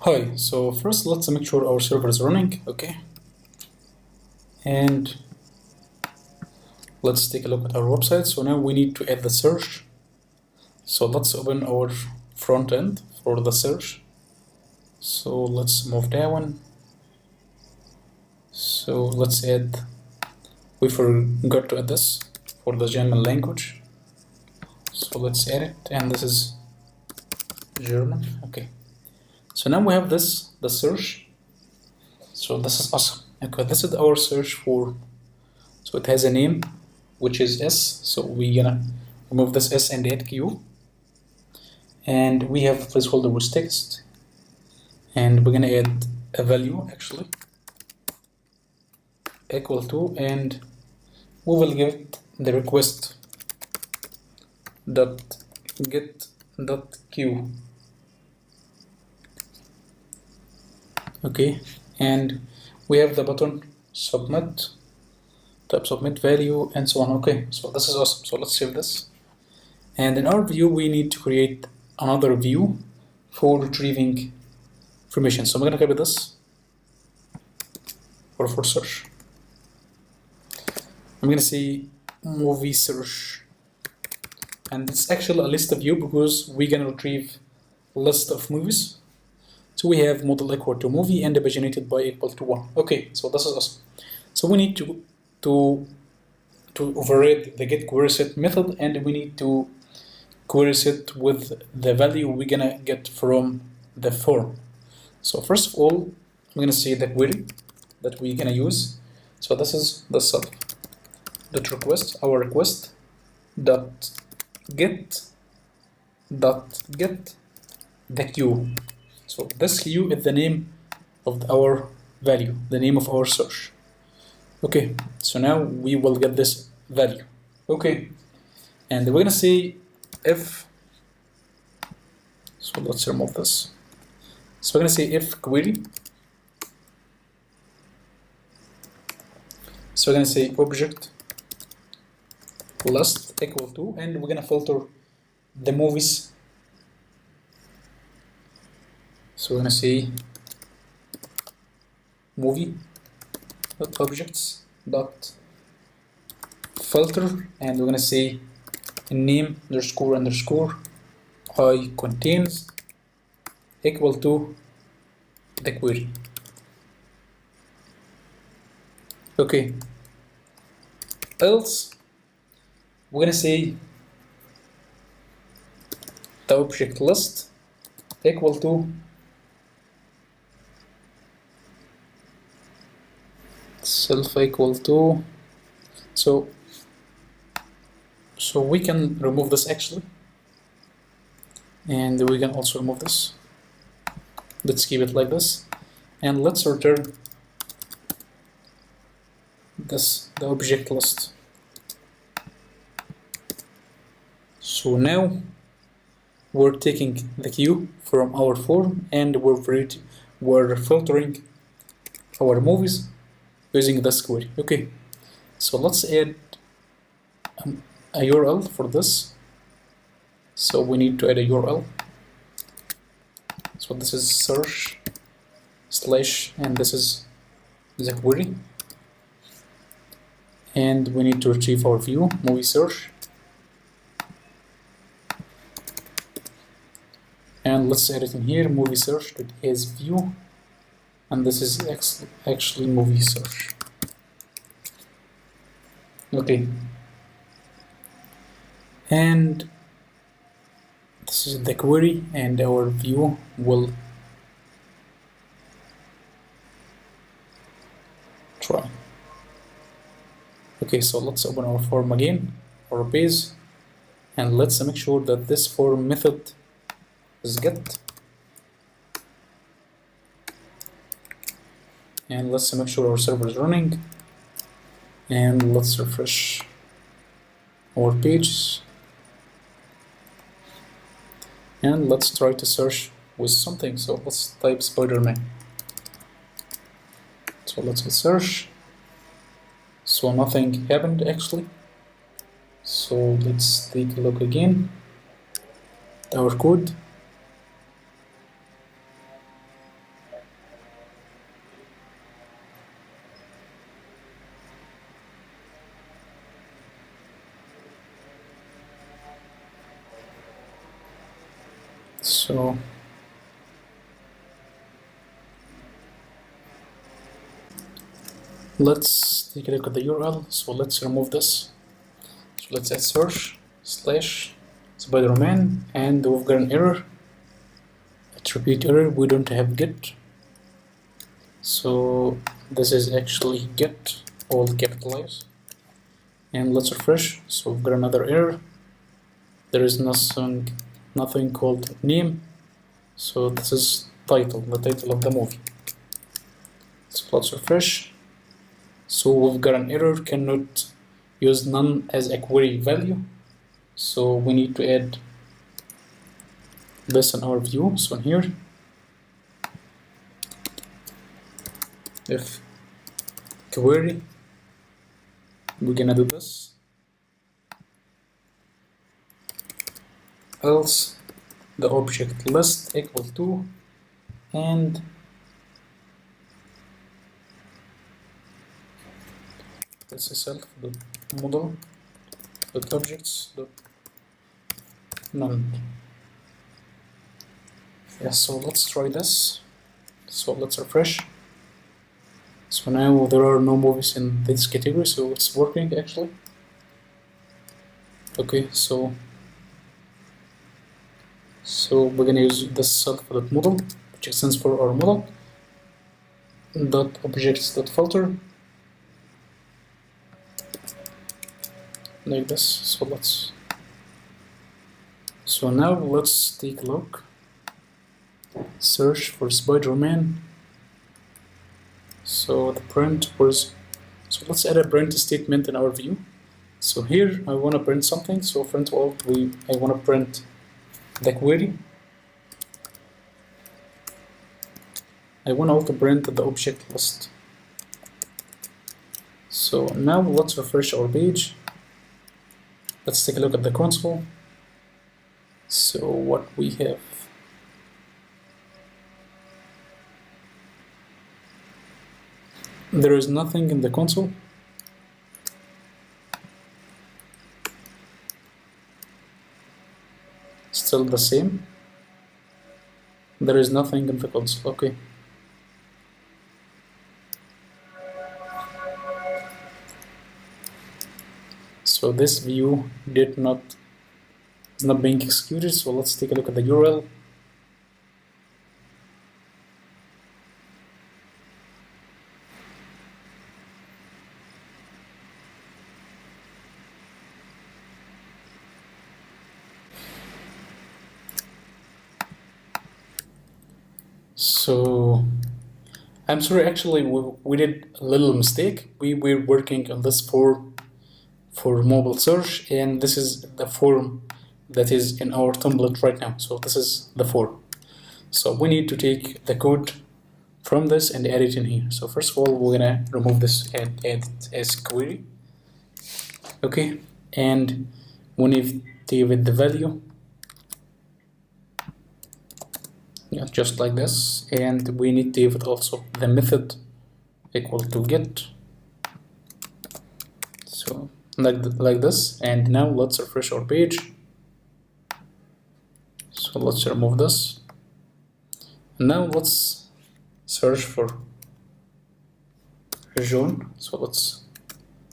Hi, so first let's make sure our server is running, okay? And let's take a look at our website. So now we need to add the search. So let's open our front end for the search. So let's move down. So let's add, we forgot to add this for the German language. So let's add it, and this is German, okay. So now we have this, the search. So this is awesome. Okay, this is our search for, so it has a name, which is S. So we're gonna remove this S and add Q. And we have a placeholder with text. And we're gonna add a value actually equal to, and we will give it the request dot get dot Q. Okay, and we have the button submit, type submit value, and so on. Okay, so this is awesome. So let's save this. And in our view, we need to create another view for retrieving information. So I'm gonna copy this for search. I'm gonna say movie search, and it's actually a list view because we're gonna retrieve a list of movies. So we have model equal to movie and paginated by equal to 1. Okay, so this is awesome. So we need to override the get query set method, and we need to query set with the value we're gonna get from the form. So first of all, I'm gonna say the query that we're gonna use. So this is the self dot request, our request dot get the queue. So this queue is the name of our value, the name of our search. Okay, so now we will get this value. Okay, and we're gonna say if, so let's remove this. So we're gonna say if query. So we're gonna say object list equal to, and we're gonna filter the movies. So we're gonna say movie dot objects dot filter, and we're gonna say name underscore I contains equal to the query. Okay, else we're gonna say the object list equal to self equal to, so we can remove this actually, and we can also remove this. Let's keep it like this, and let's return this, the object list. So now we're taking the queue from our form, and we're filtering our movies using this query. Okay, so let's add a URL for this. So we need to add a URL. So this is search slash, and this is the query, and we need to retrieve our view movie search, and let's add it in here, movie search as view, and this is actually movie search. Okay, and this is the query, and our view will try. Okay, so let's open our form again, our page, and let's make sure that this form method is get, and let's make sure our server is running, and let's refresh our page, and let's try to search with something. So let's type Spider-Man. So let's hit search. So nothing happened actually. So let's take a look again at our code. So let's take a look at the URL. So let's remove this. So let's add search slash Spider-Man, and we've got an error. Attribute error, we don't have get. So this is actually get, all capitalized. And let's refresh. So we've got another error. There is nothing called name. So this is title, the title of the movie. So let's refresh. So we've got an error, cannot use none as a query value. So we need to add this in our view. So in here, if query, we're gonna do this, else the object list equal to, and this is self dot model dot objects dot none. Yeah, so let's try this. So let's refresh. So now there are no movies in this category, so it's working actually. Okay, so we're gonna use this self.model, which stands for our model, dot objects dot filter, like this. So now let's take a look. Search for Spider-Man. So the print was, so let's add a print statement in our view. So here I want to print something. So print all, I want to print the query. I want to also print the object list. So now let's refresh our page. Let's take a look at the console. So what we have, there is nothing in the console. Still the same. There is nothing in the console. Okay. So this view is not being executed. So let's take a look at the URL. So I'm sorry, actually we did a little mistake. We were working on this for mobile search, and this is the form that is in our template right now. So this is the form. So we need to take the code from this and add it in here. So first of all, we're gonna remove this and add it as query. Okay, and we need to give it the value. Yeah, just like this, and we need to give it also the method equal to get. So like this, and now let's refresh our page. So let's remove this. Now let's search for region. So let's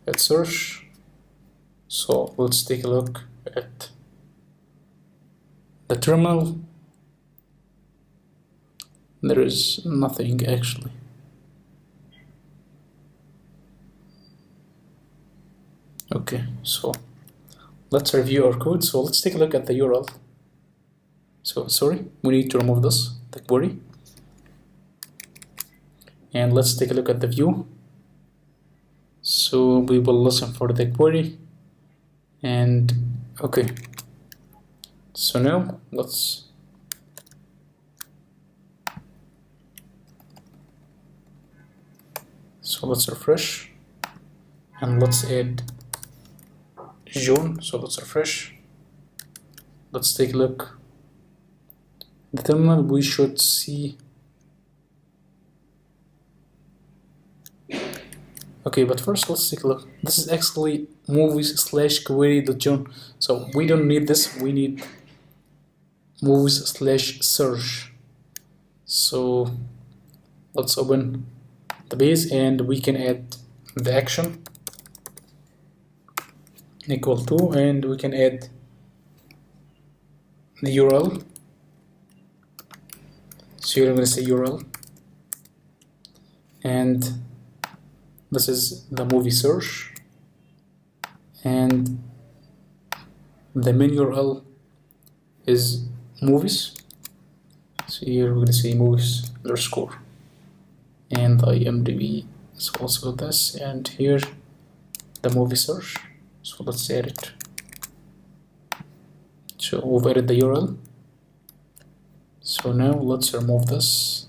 hit search. So let's take a look at the terminal. There is nothing actually. Okay, so let's review our code. So let's take a look at the URL. So sorry, we need to remove this, the query. And let's take a look at the view. So we will listen for the query. And okay. So now let's refresh, and let's add June. So let's refresh. Let's take a look. The terminal, we should see. Okay, but first let's take a look. This is actually movies/query.june. So we don't need this. We need movies slash search. So let's open the base and we can add the action equal to, and we can add the URL. So here I'm going to say URL, and this is the movie search, and the main URL is movies. So here we're going to say movies underscore, and IMDB is also this, and here the movie search. So let's add it. So we've added the URL. So now let's remove this.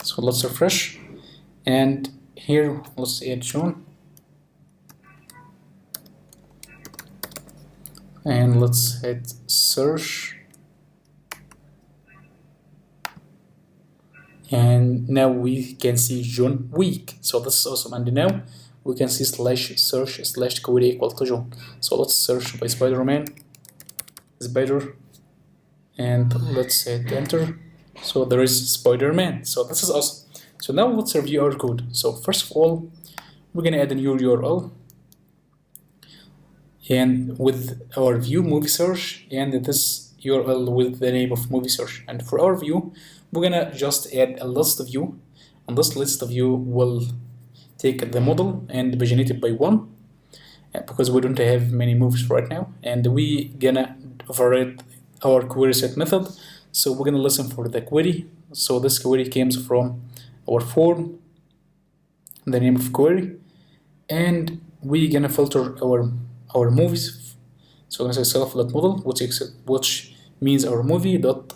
So let's refresh, and here let's add June, and let's hit search, and now we can see June week. So this is awesome, and now we can see slash search slash query equal to June. So let's search by Spider-Man, Spider, and let's hit enter. So there is Spider-Man. So this is awesome. So now let's review our code. So first of all, we're gonna add a new URL, and with our view movie search, and this URL with the name of movie search. And for our view, we're gonna just add a list view, and this list view will take the model and paginate it by 1, because we don't have many movies right now, and we gonna override our query set method. So we're gonna listen for the query. So this query comes from our form, the name of query, and we gonna filter our movies. So I'm gonna say self.model, which means our movie dot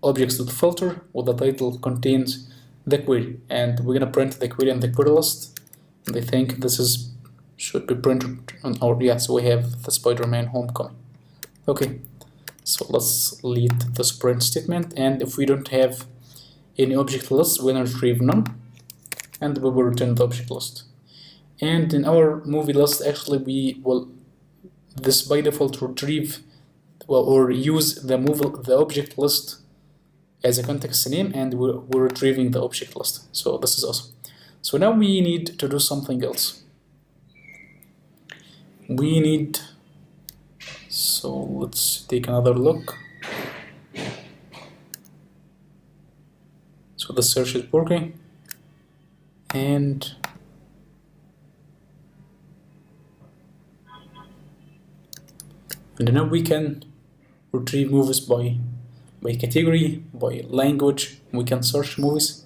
objects.filter, with the title contains the query, and we're gonna print the query and the query list. And I think this is should be printed on our, yeah, so we have the Spider-Man Homecoming. Okay, so let's delete this print statement, and if we don't have any object list, we're gonna retrieve none, and we will return the object list. And in our movie list, actually we will this by default retrieve, well, or use the object list as a context name, and we're retrieving the object list. So this is awesome. So now we need to do something else. So let's take another look. So the search is working, and now we can retrieve movies by category, by language. We can search movies,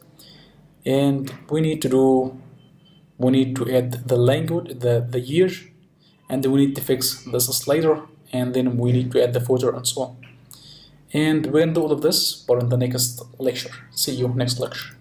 and we need to add the language, the year, and then we need to fix this slider, and then we need to add the footer and so on. And we're gonna do all of this, but in the next lecture. See you next lecture.